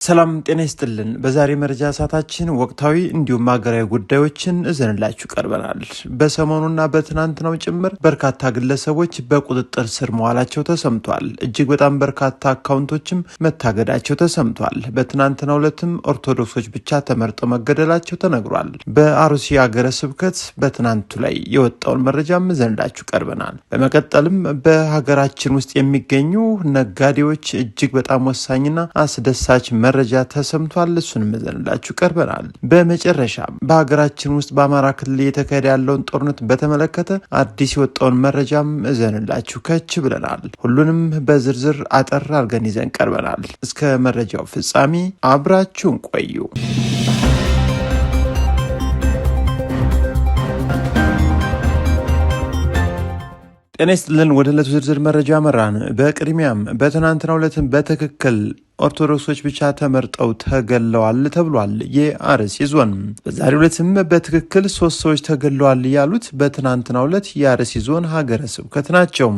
ሰላም ጤና ይስጥልን። በዛሬ መረጃ ሰዓታችን ወቅታዊ እንዲሁም ሀገራዊ ጉዳዮችን እዘንላችሁ ቀርበናል። በሰሞኑና በትናንትናው ጭምር በርካታ ግለሰቦች በቁጥጥር ስር መዋላቸው ተሰምቷል። እጅግ በጣም በርካታ አካውንቶችም መታገዳቸው ተሰምቷል። በትናንትናው ዕለትም ኦርቶዶክሶች ብቻ ተመርጠው መገደላቸው ተነግሯል። በአሩሲ ሀገረ ስብከት በትናንቱ ላይ የወጣውን መረጃም እዘንላችሁ ቀርበናል። በመቀጠልም በሀገራችን ውስጥ የሚገኙ ነጋዴዎች እጅግ በጣም ወሳኝና አስደሳች መረጃ ተሰምቷል። እሱንም እዘንላችሁ ቀርበናል። በመጨረሻም በሀገራችን ውስጥ በአማራ ክልል እየተካሄደ ያለውን ጦርነት በተመለከተ አዲስ የወጣውን መረጃም እዘንላችሁ ከች ብለናል። ሁሉንም በዝርዝር አጠር አድርገን ይዘን ቀርበናል። እስከ መረጃው ፍጻሜ አብራችሁን ቆዩ። ጤና ይስጥልን። ወደ ዕለቱ ዝርዝር መረጃ መራን። በቅድሚያም በትናንትናው ዕለትም በትክክል ኦርቶዶክሶች ብቻ ተመርጠው ተገለዋል ተብሏል። የአርሲ ዞን በዛሬው ዕለትም በትክክል 3 ሰዎች ተገለዋል ያሉት በትናንትናው ዕለት የአርሲ ዞን ሀገረ ስብከት ናቸው።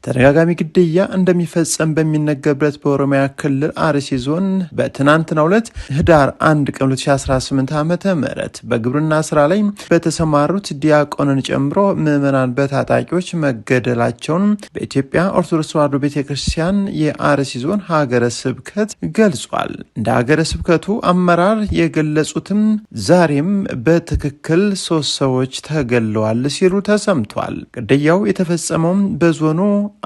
ተደጋጋሚ ግድያ እንደሚፈጸም በሚነገርበት በኦሮሚያ ክልል አርሲ ዞን በትናንትናው ዕለት ህዳር 1 ቀን 2018 ዓ.ም በግብርና ስራ ላይ በተሰማሩት ዲያቆንን ጨምሮ ምዕመናን በታጣቂዎች መገደላቸውን በኢትዮጵያ ኦርቶዶክስ ተዋሕዶ ቤተክርስቲያን የአርሲ ዞን ሀገረ ስብከት ገልጿል። እንደ ሀገረ ስብከቱ አመራር የገለጹትም ዛሬም በትክክል 3 ሰዎች ተገለዋል ሲሉ ተሰምቷል። ግድያው የተፈጸመውም በዞኑ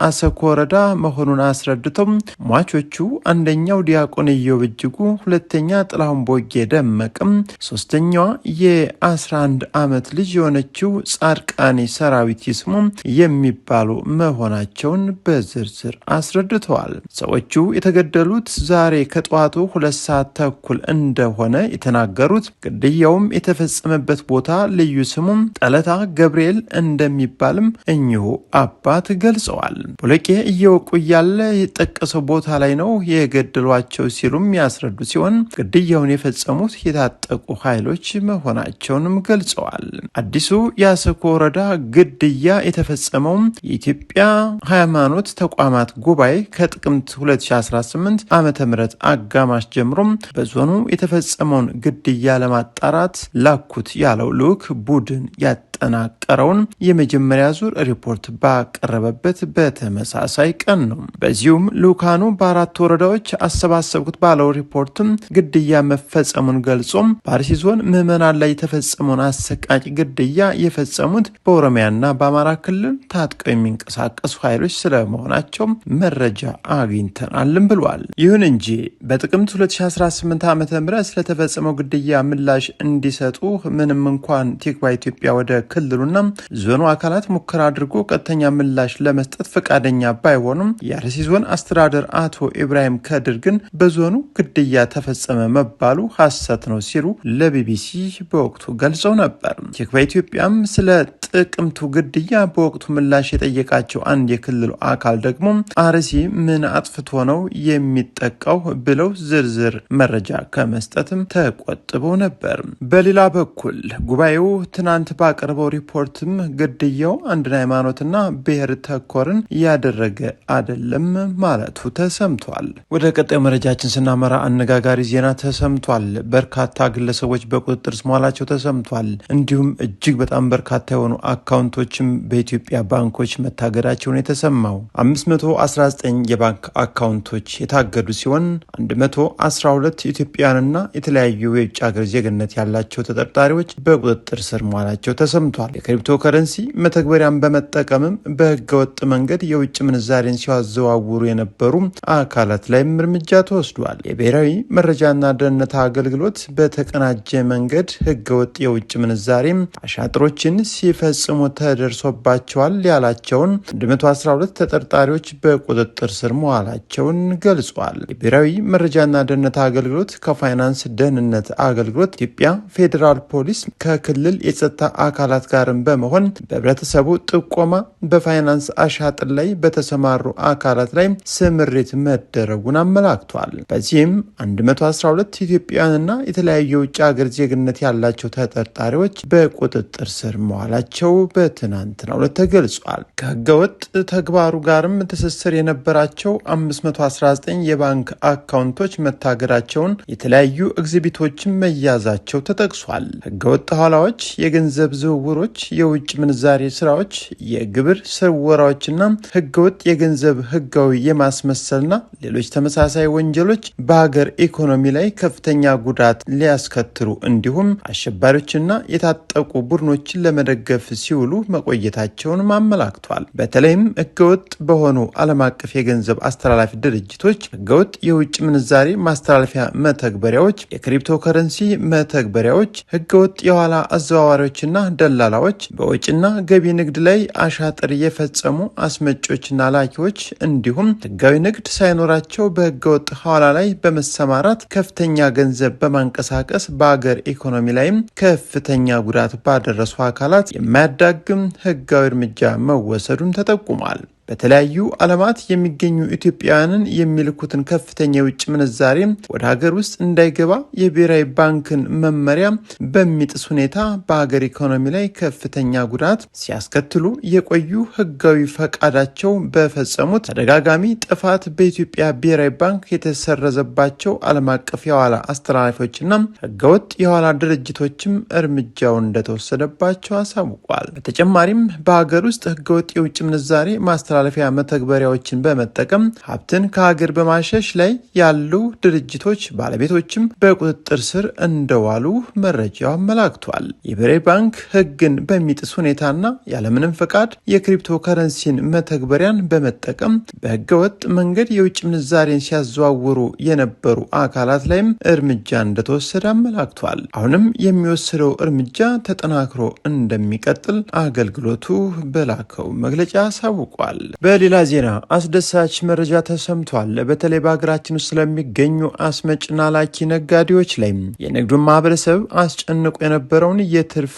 አሰኮ ወረዳ መሆኑን አስረድተው ሟቾቹ አንደኛው ዲያቆን ኢዮብ እጅጉ፣ ሁለተኛ ጥላሁን ቦጌ ደመቅም፣ ሶስተኛዋ የ11 ዓመት ልጅ የሆነችው ጻድቃኔ ሰራዊት ይስሙ የሚባሉ መሆናቸውን በዝርዝር አስረድተዋል። ሰዎቹ የተገደሉት ዛሬ ከጠዋቱ 2 ሰዓት ተኩል እንደሆነ የተናገሩት ግድያውም የተፈጸመበት ቦታ ልዩ ስሙም ጠለታ ገብርኤል እንደሚባልም እኚሁ አባት ገልጸዋል። ቦለቄ እየወቁ እያለ የጠቀሰው ቦታ ላይ ነው የገደሏቸው ሲሉም ያስረዱ ሲሆን ግድያውን የፈጸሙት የታጠቁ ኃይሎች መሆናቸውንም ገልጸዋል። አዲሱ የአሰኮ ወረዳ ግድያ የተፈጸመው የኢትዮጵያ ሃይማኖት ተቋማት ጉባኤ ከጥቅምት 2018 ዓመተ ምህረት አጋማሽ ጀምሮም በዞኑ የተፈጸመውን ግድያ ለማጣራት ላኩት ያለው ልዑክ ቡድን ያጠናቀረውን የመጀመሪያ ዙር ሪፖርት ባቀረበበት በተመሳሳይ ቀን ነው። በዚሁም ልዑካኑ በ4 ወረዳዎች አሰባሰብኩት ባለው ሪፖርትም ግድያ መፈጸሙን ገልጾም በአርሲ ዞን ምዕመናን ላይ የተፈጸመውን አሰቃቂ ግድያ የፈጸሙት በኦሮሚያና በአማራ ክልል ታጥቀው የሚንቀሳቀሱ ኃይሎች ስለመሆናቸው መረጃ አግኝተናልም ብሏል። ይሁን እንጂ በጥቅምት 2018 ዓ.ም ስለተፈጸመው ግድያ ምላሽ እንዲሰጡ ምንም እንኳን ቲክቫህ ኢትዮጵያ ወደ ክልሉና ዞኑ አካላት ሙከራ አድርጎ ቀጥተኛ ምላሽ ለመስጠት ፈቃደኛ ባይሆኑም የአርሲ ዞን አስተዳደር አቶ ኢብራሂም ከድር ግን በዞኑ ግድያ ተፈጸመ መባሉ ሐሰት ነው ሲሉ ለቢቢሲ በወቅቱ ገልጸው ነበር። ቲክቫህ ኢትዮጵያም ስለ ጥቅምቱ ግድያ በወቅቱ ምላሽ የጠየቃቸው አንድ የክልሉ አካል ደግሞ አርሲ ምን አጥፍቶ ነው የሚጠቃው ብለው ዝርዝር መረጃ ከመስጠትም ተቆጥበው ነበር። በሌላ በኩል ጉባኤው ትናንት ባቀረበው ሪፖርትም ግድያው አንድን ሃይማኖትና ብሔር ተኮርን ያደረገ አይደለም ማለቱ ተሰምቷል። ወደ ቀጣዩ መረጃችን ስናመራ አነጋጋሪ ዜና ተሰምቷል። በርካታ ግለሰቦች በቁጥጥር ስር መዋላቸው ተሰምቷል። እንዲሁም እጅግ በጣም በርካታ የሆኑ አካውንቶችም በኢትዮጵያ ባንኮች መታገዳቸውን የተሰማው 519 የባንክ አካውንቶች የታገዱ ሲሆን 112 ኢትዮጵያውያንና የተለያዩ የውጭ ሀገር ዜግነት ያላቸው ተጠርጣሪዎች በቁጥጥር ስር መዋላቸው ተሰምቷል። የክሪፕቶ ከረንሲ መተግበሪያን በመጠቀምም በህገወጥ መንገድ የውጭ ምንዛሬን ሲያዘዋውሩ የነበሩ አካላት ላይም እርምጃ ተወስዷል። የብሔራዊ መረጃና ደህንነት አገልግሎት በተቀናጀ መንገድ ህገወጥ የውጭ ምንዛሬ አሻጥሮችን ሲፈጽሙ ተደርሶባቸዋል ያላቸውን 112 ተጠርጣሪዎች በቁጥጥር ስር መዋላቸውን ገልጿል። የብሔራዊ መረጃና ደህንነት አገልግሎት ከፋይናንስ ደህንነት አገልግሎት፣ ኢትዮጵያ ፌዴራል ፖሊስ ከክልል የጸጥታ አካላት ጋርም በመሆን በህብረተሰቡ ጥቆማ በፋይናንስ አሻጥር ላይ በተሰማሩ አካላት ላይ ስምሪት መደረጉን አመላክቷል። በዚህም 112 ኢትዮጵያውያንና የተለያዩ የውጭ ሀገር ዜግነት ያላቸው ተጠርጣሪዎች በቁጥጥር ስር መዋላቸው መሆናቸው በትናንትናው ዕለት ተገልጿል። ከህገወጥ ተግባሩ ጋርም ትስስር የነበራቸው 519 የባንክ አካውንቶች መታገዳቸውን፣ የተለያዩ ኤግዚቢቶችን መያዛቸው ተጠቅሷል። ህገወጥ ሐዋላዎች፣ የገንዘብ ዝውውሮች፣ የውጭ ምንዛሬ ስራዎች፣ የግብር ስወራዎችና ህገወጥ የገንዘብ ህጋዊ የማስመሰልና ሌሎች ተመሳሳይ ወንጀሎች በሀገር ኢኮኖሚ ላይ ከፍተኛ ጉዳት ሊያስከትሉ እንዲሁም አሸባሪዎችና የታጠቁ ቡድኖችን ለመደገፍ ሲውሉ መቆየታቸውን አመላክቷል። በተለይም ህገወጥ በሆኑ ዓለም አቀፍ የገንዘብ አስተላላፊ ድርጅቶች፣ ህገወጥ የውጭ ምንዛሬ ማስተላለፊያ መተግበሪያዎች፣ የክሪፕቶ ከረንሲ መተግበሪያዎች፣ ህገወጥ የኋላ አዘዋዋሪዎችና ደላላዎች፣ በወጪና ገቢ ንግድ ላይ አሻጥር የፈጸሙ አስመጪዎችና ላኪዎች እንዲሁም ህጋዊ ንግድ ሳይኖራቸው በህገወጥ ሐዋላ ላይ በመሰማራት ከፍተኛ ገንዘብ በማንቀሳቀስ በአገር ኢኮኖሚ ላይም ከፍተኛ ጉዳት ባደረሱ አካላት የማያዳግም ህጋዊ እርምጃ መወሰዱን ተጠቁሟል። በተለያዩ ዓለማት የሚገኙ ኢትዮጵያውያንን የሚልኩትን ከፍተኛ የውጭ ምንዛሬ ወደ ሀገር ውስጥ እንዳይገባ የብሔራዊ ባንክን መመሪያ በሚጥስ ሁኔታ በሀገር ኢኮኖሚ ላይ ከፍተኛ ጉዳት ሲያስከትሉ የቆዩ ህጋዊ ፈቃዳቸው በፈጸሙት ተደጋጋሚ ጥፋት በኢትዮጵያ ብሔራዊ ባንክ የተሰረዘባቸው ዓለም አቀፍ የሐዋላ አስተላላፊዎችና ህገወጥ የሐዋላ ድርጅቶችም እርምጃው እንደተወሰደባቸው አሳውቋል። በተጨማሪም በሀገር ውስጥ ህገወጥ የውጭ ምንዛሬ ማስተላለፊያ መተግበሪያዎችን በመጠቀም ሀብትን ከሀገር በማሸሽ ላይ ያሉ ድርጅቶች ባለቤቶችም በቁጥጥር ስር እንደዋሉ መረጃው አመላክቷል። የብሔራዊ ባንክ ህግን በሚጥስ ሁኔታና ያለምንም ፈቃድ የክሪፕቶ ከረንሲን መተግበሪያን በመጠቀም በህገወጥ መንገድ የውጭ ምንዛሬን ሲያዘዋውሩ የነበሩ አካላት ላይም እርምጃ እንደተወሰደ አመላክቷል። አሁንም የሚወሰደው እርምጃ ተጠናክሮ እንደሚቀጥል አገልግሎቱ በላከው መግለጫ አሳውቋል። በሌላ ዜና አስደሳች መረጃ ተሰምቷል። በተለይ በሀገራችን ውስጥ ስለሚገኙ አስመጭና ላኪ ነጋዴዎች ላይ የንግዱን ማህበረሰብ አስጨንቆ የነበረውን የትርፍ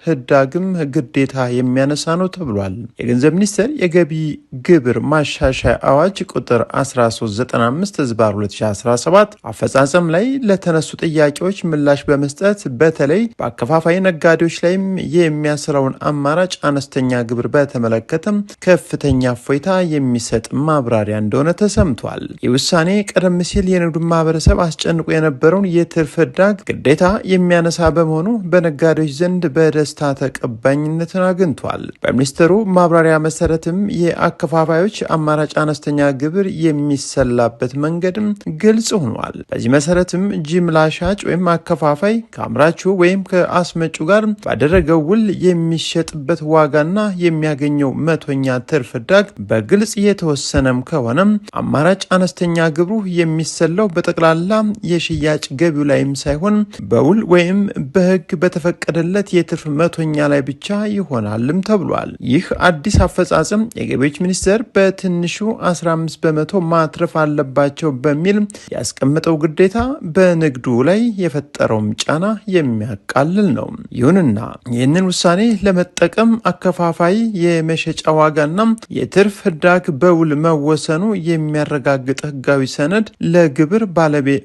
ህዳግም ግዴታ የሚያነሳ ነው ተብሏል። የገንዘብ ሚኒስቴር የገቢ ግብር ማሻሻያ አዋጅ ቁጥር 1395/2017 አፈጻጸም ላይ ለተነሱ ጥያቄዎች ምላሽ በመስጠት በተለይ በአከፋፋይ ነጋዴዎች ላይም የሚያስረውን አማራጭ አነስተኛ ግብር በተመለከተም ከፍተኛ እፎይታ የሚሰጥ ማብራሪያ እንደሆነ ተሰምቷል። ይህ ውሳኔ ቀደም ሲል የንግዱን ማህበረሰብ አስጨንቆ የነበረውን የትርፍ ህዳግ ግዴታ የሚያነሳ በመሆኑ በነጋዴዎች ዘንድ በደስታ ተቀባይነትን አግኝቷል። በሚኒስትሩ ማብራሪያ መሰረትም የአከፋፋዮች አማራጭ አነስተኛ ግብር የሚሰላበት መንገድም ግልጽ ሆኗል። በዚህ መሰረትም ጅምላ ሻጭ ወይም አከፋፋይ ከአምራቹ ወይም ከአስመጩ ጋር ባደረገው ውል የሚሸጥበት ዋጋና የሚያገኘው መቶኛ ትርፍ ህዳግ በግልጽ የተወሰነም ከሆነም አማራጭ አነስተኛ ግብሩ የሚሰላው በጠቅላላ የሽያጭ ገቢው ላይም ሳይሆን በውል ወይም በህግ በተፈቀደለት የትርፍ መቶኛ ላይ ብቻ ይሆናልም ተብሏል። ይህ አዲስ አፈጻጸም የገቢዎች ሚኒስቴር በትንሹ 15 በመቶ ማትረፍ አለባቸው በሚል ያስቀመጠው ግዴታ በንግዱ ላይ የፈጠረውም ጫና የሚያቃልል ነው። ይሁንና ይህንን ውሳኔ ለመጠቀም አከፋፋይ የመሸጫ ዋጋና የትርፍ ህዳግ በውል መወሰኑ የሚያረጋግጥ ህጋዊ ሰነድ ለግብር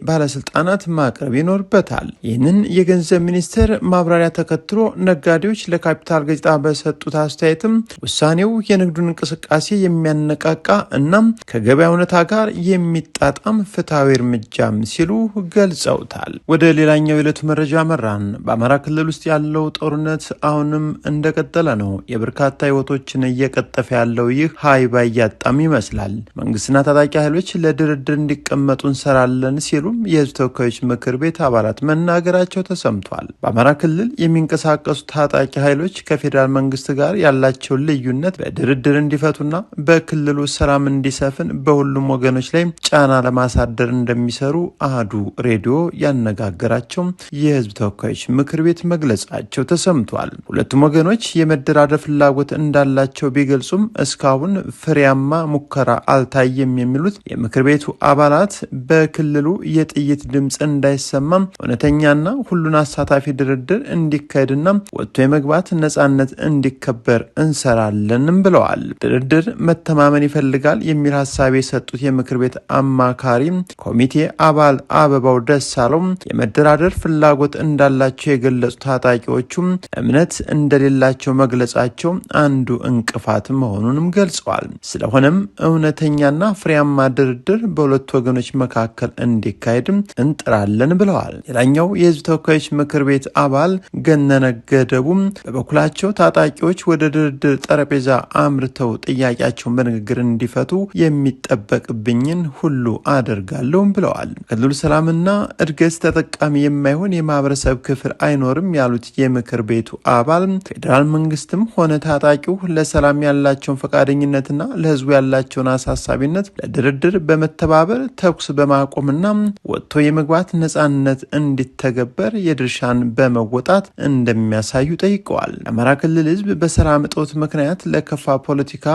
ባለስልጣናት ማቅረብ ይኖርበታል። ይህንን የገንዘብ ሚኒስቴር ማብራሪያ ተከትሎ ነጋዴዎች ለካፒታል ጋዜጣ በሰጡት አስተያየትም ውሳኔው የንግዱን እንቅስቃሴ የሚያነቃቃ እናም ከገበያ እውነታ ጋር የሚጣጣም ፍትሐዊ እርምጃም ሲሉ ገልጸውታል። ወደ ሌላኛው የዕለቱ መረጃ መራን። በአማራ ክልል ውስጥ ያለው ጦርነት አሁንም እንደቀጠለ ነው። የበርካታ ህይወቶችን እየቀጠፈ ያለው ይህ ሀይባ እያጣም ይመስላል። መንግስትና ታጣቂ ኃይሎች ለድርድር እንዲቀመጡ እንሰራለን ሲሉም የህዝብ ተወካዮች ምክር ቤት አባላት መናገራቸው ተሰምቷል። በአማራ ክልል የሚንቀሳቀሱ ታጣቂ ኃይሎች ከፌዴራል መንግስት ጋር ያላቸውን ልዩነት በድርድር እንዲፈቱና በክልሉ ሰላም እንዲሰፍን በሁሉም ወገኖች ላይ ጫና ለማሳደር እንደሚሰሩ አህዱ ሬዲዮ ያነጋገራቸው የህዝብ ተወካዮች ምክር ቤት መግለጻቸው ተሰምቷል። ሁለቱም ወገኖች የመደራደር ፍላጎት እንዳላቸው ቢገልጹም እስካሁን ሀሳቡን ፍሬያማ ሙከራ አልታየም የሚሉት የምክር ቤቱ አባላት በክልሉ የጥይት ድምፅ እንዳይሰማም እውነተኛና ሁሉን አሳታፊ ድርድር እንዲካሄድና ወጥቶ የመግባት ነጻነት እንዲከበር እንሰራለንም ብለዋል። ድርድር መተማመን ይፈልጋል የሚል ሀሳብ የሰጡት የምክር ቤት አማካሪ ኮሚቴ አባል አበባው ደሳለው የመደራደር ፍላጎት እንዳላቸው የገለጹ ታጣቂዎቹም እምነት እንደሌላቸው መግለጻቸው አንዱ እንቅፋት መሆኑንም ገልጸዋል። ስለሆነም እውነተኛና ፍሬያማ ድርድር በሁለቱ ወገኖች መካከል እንዲካሄድ እንጥራለን ብለዋል። ሌላኛው የህዝብ ተወካዮች ምክር ቤት አባል ገነነ ገደቡም በበኩላቸው ታጣቂዎች ወደ ድርድር ጠረጴዛ አምርተው ጥያቄያቸውን በንግግር እንዲፈቱ የሚጠበቅብኝን ሁሉ አደርጋለሁ ብለዋል። ክልሉ ሰላምና እድገት ተጠቃሚ የማይሆን የማህበረሰብ ክፍል አይኖርም ያሉት የምክር ቤቱ አባል ፌዴራል መንግስትም ሆነ ታጣቂው ለሰላም ያላቸውን ፈቃደኝነትና ለህዝቡ ያላቸውን አሳሳቢነት ለድርድር በመተባበር ተኩስ በማቆምና ወጥቶ የመግባት ነጻነት እንዲተገበር የድርሻን በመወጣት እንደሚያሳዩ ጠይቀዋል። የአማራ ክልል ህዝብ በሰላም እጦት ምክንያት ለከፋ ፖለቲካ፣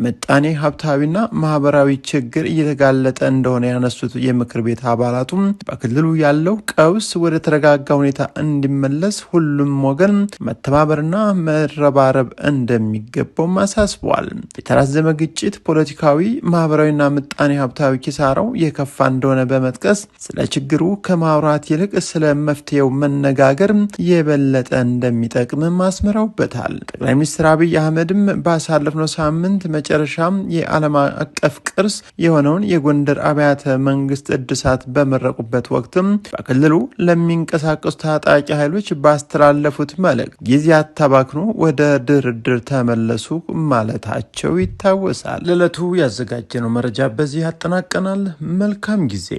ምጣኔ ሀብታዊና ማህበራዊ ችግር እየተጋለጠ እንደሆነ ያነሱት የምክር ቤት አባላቱም በክልሉ ያለው ቀውስ ወደ ተረጋጋ ሁኔታ እንዲመለስ ሁሉም ወገን መተባበርና መረባረብ እንደሚገባው አሳስበዋል። የተራዘመ ግጭት ፖለቲካዊ፣ ማህበራዊና ምጣኔ ሀብታዊ ኪሳራው የከፋ እንደሆነ በመጥቀስ ስለ ችግሩ ከማውራት ይልቅ ስለ መፍትሄው መነጋገር የበለጠ እንደሚጠቅም አስምረውበታል። ጠቅላይ ሚኒስትር አብይ አህመድም ባሳለፍነው ሳምንት መጨረሻ የዓለም አቀፍ ቅርስ የሆነውን የጎንደር አብያተ መንግስት እድሳት በመረቁበት ወቅትም በክልሉ ለሚንቀሳቀሱ ታጣቂ ኃይሎች ባስተላለፉት መልእክት ጊዜ አታባክኖ ወደ ድርድር ተመለሱ ማለታቸው ይታወሳል። ለዕለቱ ያዘጋጀነው መረጃ በዚህ ያጠናቀናል። መልካም ጊዜ